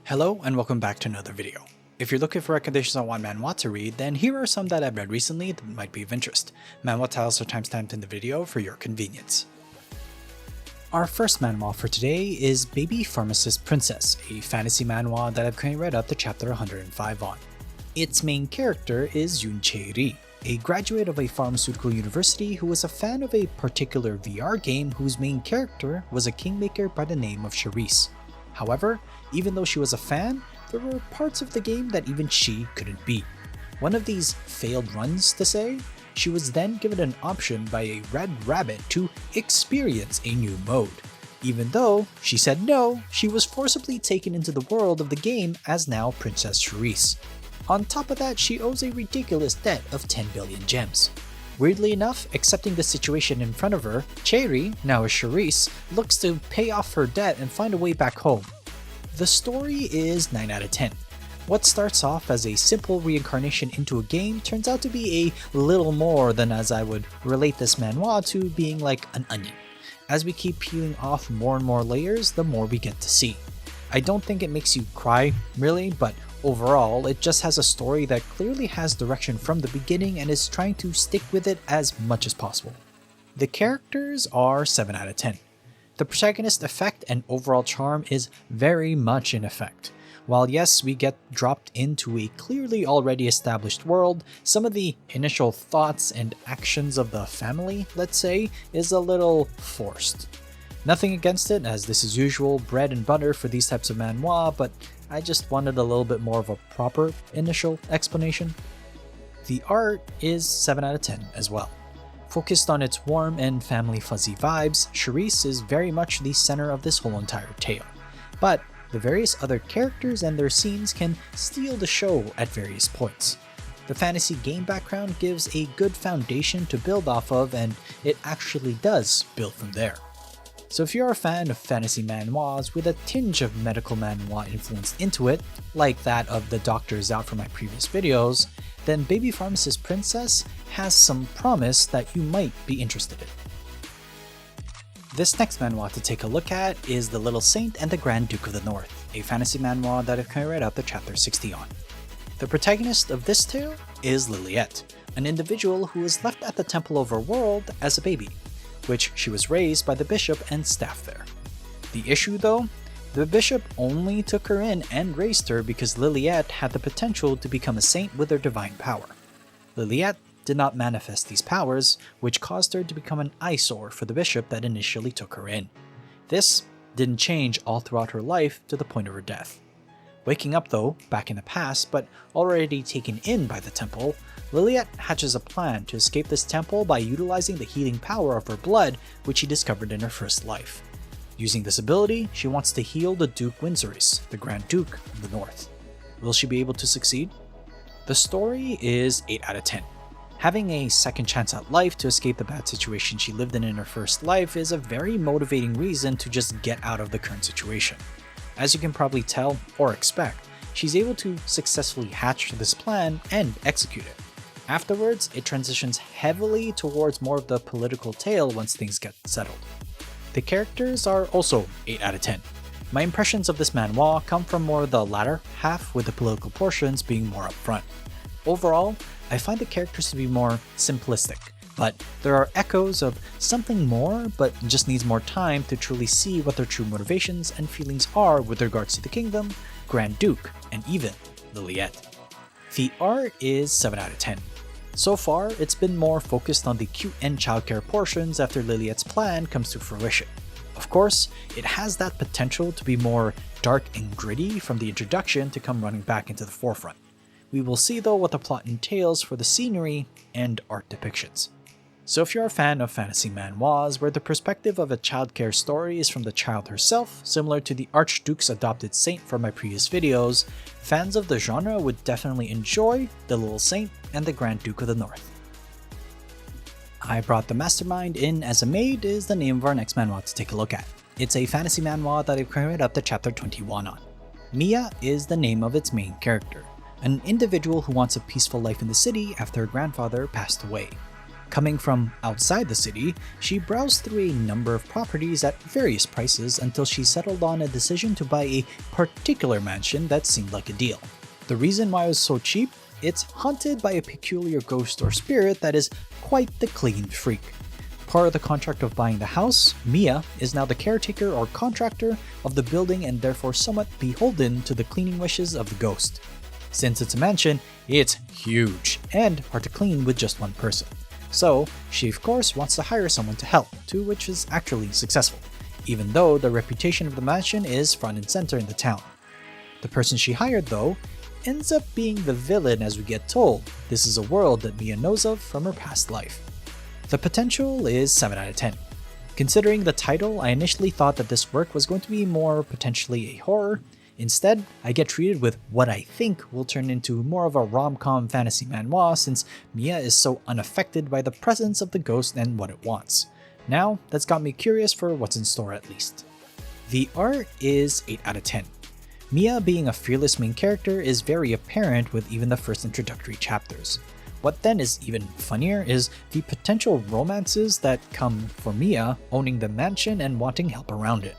Hello and welcome back to another video. If you're looking for recommendations on what manhwa to read, then here are some that I've read recently that might be of interest. Manhwa titles are timestamped in the video for your convenience. Our first manhwa for today is Baby Pharmacist Princess, a fantasy manhwa that I've currently read up to chapter 105 on. Its main character is Yoon Chae-ri, a graduate of a pharmaceutical university who was a fan of a particular VR game whose main character was a kingmaker by the name of Charisse. However, even though she was a fan, there were parts of the game that even she couldn't beat. One of these failed runs, to say, she was then given an option by a red rabbit to experience a new mode. Even though she said no, she was forcibly taken into the world of the game as now Princess Charisse. On top of that, she owes a ridiculous debt of 10 billion gems. Weirdly enough, accepting the situation in front of her, Chae-ri, now as Charisse, looks to pay off her debt and find a way back home. The story is 9 out of 10. What starts off as a simple reincarnation into a game turns out to be a little more than as I would relate this manhwa to being like an onion. As we keep peeling off more and more layers, the more we get to see. I don't think it makes you cry, really, but overall, it just has a story that clearly has direction from the beginning and is trying to stick with it as much as possible. The characters are 7 out of 10. The protagonist effect and overall charm is very much in effect. While yes, we get dropped into a clearly already established world, some of the initial thoughts and actions of the family, let's say, is a little forced. Nothing against it, as this is usual bread and butter for these types of manhwa, but I just wanted a little bit more of a proper initial explanation. The art is 7 out of 10 as well. Focused on its warm and family fuzzy vibes, Charisse is very much the center of this whole entire tale. But the various other characters and their scenes can steal the show at various points. The fantasy game background gives a good foundation to build off of, and it actually does build from there. So if you're a fan of fantasy manhwas with a tinge of medical manhwa influence into it, like that of The Doctors Out from my previous videos, then Baby Pharmacist Princess has some promise that you might be interested in. This next manhwa to take a look at is The Little Saint and the Grand Duke of the North, a fantasy manhwa that I've currently read up to chapter 60 on. The protagonist of this tale is Liliette, an individual who was left at the Temple Overworld as a baby, which she was raised by the bishop and staff there. The issue though? The bishop only took her in and raised her because Liliette had the potential to become a saint with her divine power. Liliette did not manifest these powers, which caused her to become an eyesore for the bishop that initially took her in. This didn't change all throughout her life to the point of her death. Waking up though, back in the past, but already taken in by the temple, Liliette hatches a plan to escape this temple by utilizing the healing power of her blood, which she discovered in her first life. Using this ability, she wants to heal the Duke Windsorius, the Grand Duke of the North. Will she be able to succeed? The story is 8 out of 10. Having a second chance at life to escape the bad situation she lived in her first life is a very motivating reason to just get out of the current situation. As you can probably tell or expect, she's able to successfully hatch this plan and execute it. Afterwards, it transitions heavily towards more of the political tale once things get settled. The characters are also 8 out of 10. My impressions of this manhwa come from more the latter half, with the political portions being more upfront. Overall, I find the characters to be more simplistic, but there are echoes of something more, but just needs more time to truly see what their true motivations and feelings are with regards to the kingdom, Grand Duke, and even Liliette. The art is 7 out of 10. So far, it's been more focused on the cute and childcare portions after Liliette's plan comes to fruition. Of course, it has that potential to be more dark and gritty from the introduction to come running back into the forefront. We will see though what the plot entails for the scenery and art depictions. So if you're a fan of fantasy manhwas where the perspective of a childcare story is from the child herself, similar to the Archduke's adopted saint from my previous videos, fans of the genre would definitely enjoy The Little Saint and the Grand Duke of the North. I brought the Mastermind in as a Maid is the name of our next manhwa to take a look at. It's a fantasy manhwa that I've currently up to chapter 21 on. Mia is the name of its main character, an individual who wants a peaceful life in the city after her grandfather passed away. Coming from outside the city, she browsed through a number of properties at various prices until she settled on a decision to buy a particular mansion that seemed like a deal. The reason why it was so cheap? It's haunted by a peculiar ghost or spirit that is quite the clean freak. Part of the contract of buying the house, Mia is now the caretaker or contractor of the building and therefore somewhat beholden to the cleaning wishes of the ghost. Since it's a mansion, it's huge and hard to clean with just one person. So, she of course wants to hire someone to help, to which is actually successful, even though the reputation of the mansion is front and center in the town. The person she hired, though, ends up being the villain as we get told. This is a world that Mia knows of from her past life. The potential is 7 out of 10. Considering the title, I initially thought that this work was going to be more potentially a horror. Instead, I get treated with what I think will turn into more of a rom-com fantasy manhwa since Mia is so unaffected by the presence of the ghost and what it wants. Now, that's got me curious for what's in store at least. The art is 8 out of 10. Mia being a fearless main character is very apparent with even the first introductory chapters. What then is even funnier is the potential romances that come for Mia owning the mansion and wanting help around it.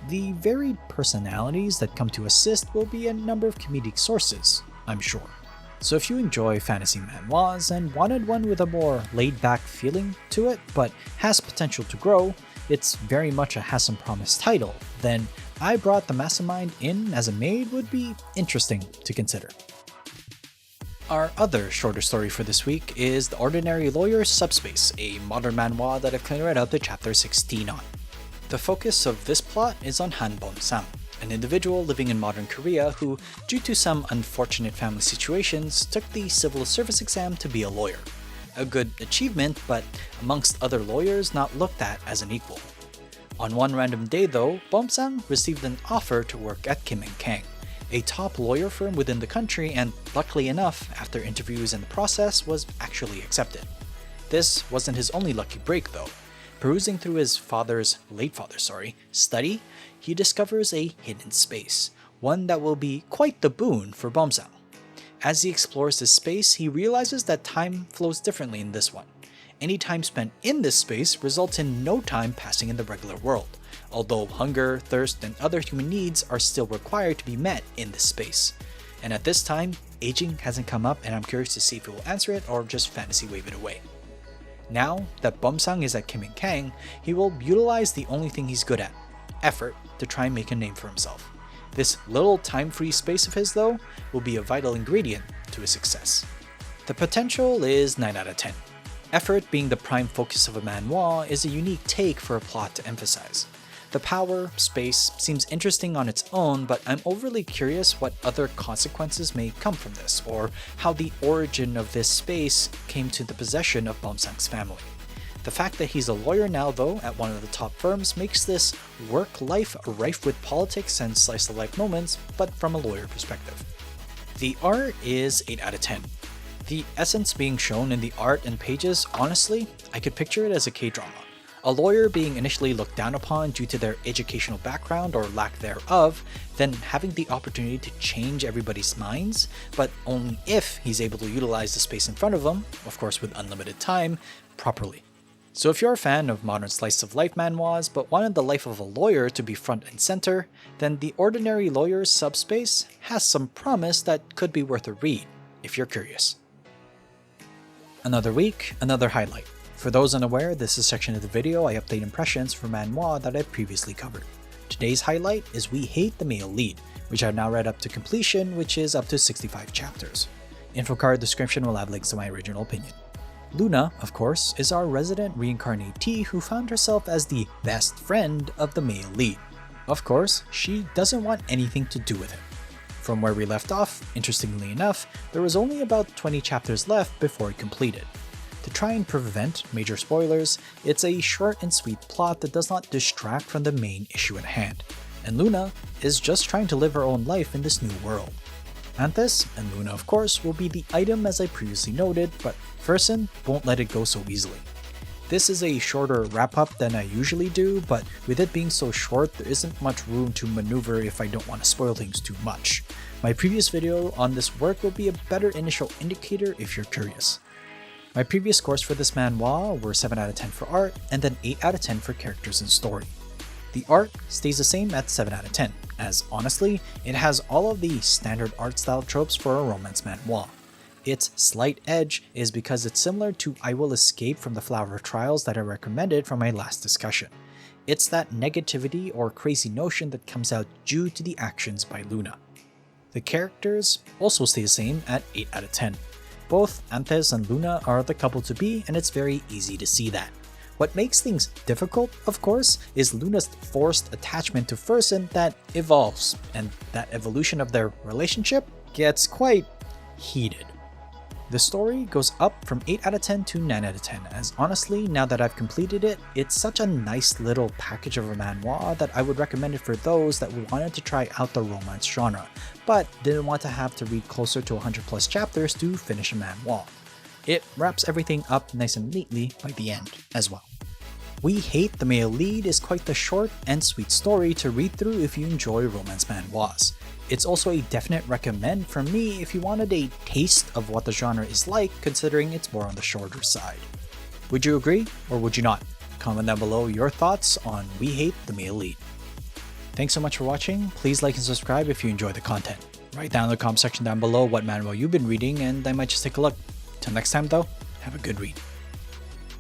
The varied personalities that come to assist will be a number of comedic sources, I'm sure. So if you enjoy fantasy manhwas and wanted one with a more laid-back feeling to it, but has potential to grow, it's very much a has some promise title, then I brought the Mastermind in as a maid would be interesting to consider. Our other shorter story for this week is The Ordinary Lawyer's Subspace, a modern manhwa that I've cleaned right up to chapter 16 on. The focus of this plot is on Han Bom-sang, an individual living in modern Korea who, due to some unfortunate family situations, took the civil service exam to be a lawyer. A good achievement, but amongst other lawyers not looked at as an equal. On one random day though, Bom-sang received an offer to work at Kim & Kang, a top lawyer firm within the country, and luckily enough, after interviews and the process, was actually accepted. This wasn't his only lucky break though. Perusing through his late father's study, he discovers a hidden space, one that will be quite the boon for Bom-sang. As he explores this space, he realizes that time flows differently in this one. Any time spent in this space results in no time passing in the regular world, although hunger, thirst, and other human needs are still required to be met in this space. And at this time, aging hasn't come up and I'm curious to see if it will answer it or just fantasy wave it away. Now that Bom-sang is at Kim & Kang, he will utilize the only thing he's good at, effort, to try and make a name for himself. This little time-free space of his though, will be a vital ingredient to his success. The potential is 9 out of 10. Effort being the prime focus of a manhwa is a unique take for a plot to emphasize. The power, space, seems interesting on its own, but I'm overly curious what other consequences may come from this, or how the origin of this space came to the possession of Bom-sang's family. The fact that he's a lawyer now though, at one of the top firms, makes this work-life rife with politics and slice-of-life moments, but from a lawyer perspective. The art is 8 out of 10. The essence being shown in the art and pages, honestly, I could picture it as a K-drama. A lawyer being initially looked down upon due to their educational background or lack thereof, then having the opportunity to change everybody's minds, but only if he's able to utilize the space in front of him, of course with unlimited time, properly. So if you're a fan of modern slice-of-life manhwas but wanted the life of a lawyer to be front and center, then The Ordinary Lawyer's Subspace has some promise that could be worth a read, if you're curious. Another week, another highlight. For those unaware, this is a section of the video I update impressions for manhwa that I've previously covered. Today's highlight is We Hate the Male Lead, which I've now read up to completion, which is up to 65 chapters. Info card description will have links to my original opinion. Luna, of course, is our resident reincarnatee who found herself as the best friend of the male lead. Of course, she doesn't want anything to do with him. From where we left off, interestingly enough, there was only about 20 chapters left before it completed. To try and prevent major spoilers, it's a short and sweet plot that does not distract from the main issue at hand, and Luna is just trying to live her own life in this new world. Saintess and Luna of course will be the item as I previously noted, but Fersen won't let it go so easily. This is a shorter wrap-up than I usually do, but with it being so short, there isn't much room to maneuver if I don't want to spoil things too much. My previous video on this work will be a better initial indicator if you're curious. My previous scores for this manhwa were 7 out of 10 for art, and then 8 out of 10 for characters and story. The art stays the same at 7 out of 10, as honestly, it has all of the standard art style tropes for a romance manhwa. Its slight edge is because it's similar to I Will Escape from the Flower Trials that I recommended from my last discussion. It's that negativity or crazy notion that comes out due to the actions by Luna. The characters also stay the same at 8 out of 10. Both Saintess and Luna are the couple to be, and it's very easy to see that. What makes things difficult, of course, is Luna's forced attachment to Fersen that evolves, and that evolution of their relationship gets quite heated. The story goes up from 8 out of 10 to 9 out of 10, as honestly, now that I've completed it, it's such a nice little package of a manhwa that I would recommend it for those that wanted to try out the romance genre, but didn't want to have to read closer to 100 plus chapters to finish a manhwa. It wraps everything up nice and neatly by the end as well. We Hate the Male Lead is quite the short and sweet story to read through if you enjoy romance manhwas. It's also a definite recommend from me if you wanted a taste of what the genre is like, considering it's more on the shorter side. Would you agree or would you not? Comment down below your thoughts on We Hate the Male Lead. Thanks so much for watching. Please like and subscribe if you enjoy the content. Write down in the comment section down below what manhwa you've been reading and I might just take a look. Till next time though, have a good read.